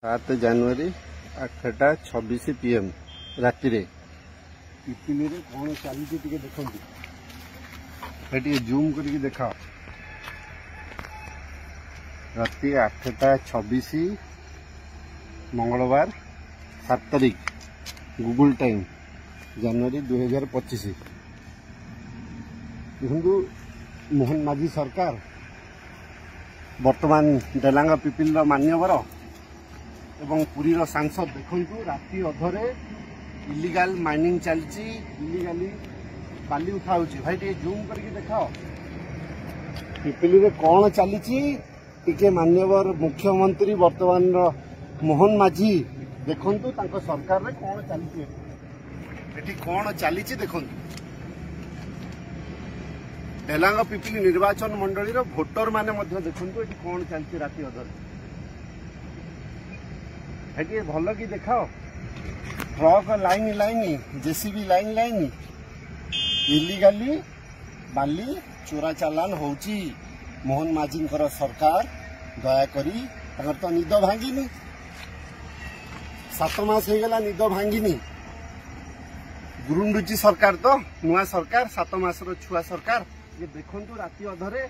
7 ଜାନୁଆରୀ 8:26 PM ରାତିରେ ପିପିଲିରେ କଣ ଚାଲିଛି ଟିକେ ଦେଖନ୍ତୁ। ଟିକେ ଜୁମ୍ କରିକି ଦେଖାଅ। ରାତି 8:26 ମଙ୍ଗଳବାର 7 ତାରିଖ ଗୁଗୁଲ ଟାଇମ୍ ଜାନୁଆରୀ 2025। ଦେଖନ୍ତୁ ମୋହନ ମାଝୀ ସରକାର ବର୍ତ୍ତମାନ ଡେଲାଙ୍ଗ ପିପିଲିର ମାନ୍ୟବର ଏବଂ ପୁରୀର ସାଂସଦ ଦେଖନ୍ତୁ ରାତି ଅଧରେ ଇଲିଗାଲ ମାଇନିଂ ଚାଲିଛି, ଇଲିଗାଲି ବାଲି ଉଠା ହେଉଛି। ଭାଇ ଟିକେ ଜୁମ୍ କରିକି ଦେଖାଅ ପିପିଲିରେ କ'ଣ ଚାଲିଛି। ଟିକେ ମାନ୍ୟବର ମୁଖ୍ୟମନ୍ତ୍ରୀ ବର୍ତ୍ତମାନର ମୋହନ ମାଝୀ ଦେଖନ୍ତୁ ତାଙ୍କ ସରକାରରେ କ'ଣ ଚାଲିଛି, ଏଠି କ'ଣ ଚାଲିଛି ଦେଖନ୍ତୁ। ଡେଲାଙ୍ଗ ପିପିଲି ନିର୍ବାଚନ ମଣ୍ଡଳୀର ଭୋଟର ମାନେ ମଧ୍ୟ ଦେଖନ୍ତୁ ଏଠି କ'ଣ ଚାଲିଛି ରାତି ଅଧରେ। ଏଠି ଭଲ କି ଦେଖାଅ। Truck line line, JCB line line, illegally ବାଲି ଚୋରା ଚାଲାଣ ହେଉଛି। ମୋହନ ମାଝୀଙ୍କର ସରକାର ଦୟାକରି, ତାଙ୍କର ତ ନିଦ ଭାଙ୍ଗିନି, 7 ମାସ ହେଇଗଲା ନିଦ ଭାଙ୍ଗିନି। ଗୁରୁଣ୍ଡୁଚି ସରକାର ତ, ନୂଆ ସରକାର, 7 ମାସର ଛୁଆ ସରକାର। ये देखंतु राति अधरे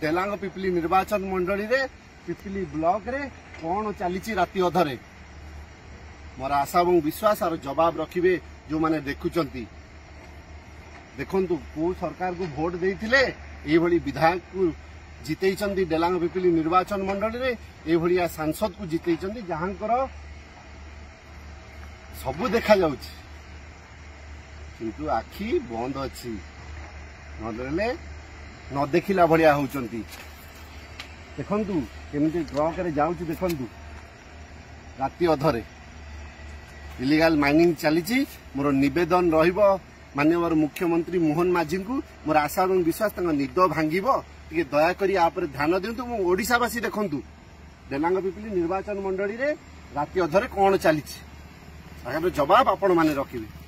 डेलांग पिपिली निर्वाचन मंडली रे पिपिली ब्लॉक रे कौन चली राति अधरे। मोर आशा और विश्वास और जवाब रखिबे जो माने देखुचंती। देखंतु को सरकार को वोट देइथिले एई भली विधायक को जितेइचंती डेलांग पिपिली निर्वाचन मंडली रे, एई भलिया सांसद को जितेइचंती जहांकर सबु देखा जाउछि किंतु आखि बंद अछि, नदेले न देखिला भलिया होउचंती। देखंतु केमिति ट्रक रे जाउछि, देखंतु राति अधरे इलीगल माइनिंग चलीची। मोर निवेदन रहिबो माननीय मुख्यमंत्री मोहन माझी को, मोर आशा और विश्वास तांग निद भांगिबो, टिके दया करी आ पर ध्यान दियंतु। मो ओडिसावासी देखंतु डेलांग पिपिली निर्वाचन मंडली रे राति अधरे कोन चलीची, ताकर जवाब आपण माने रखिबे।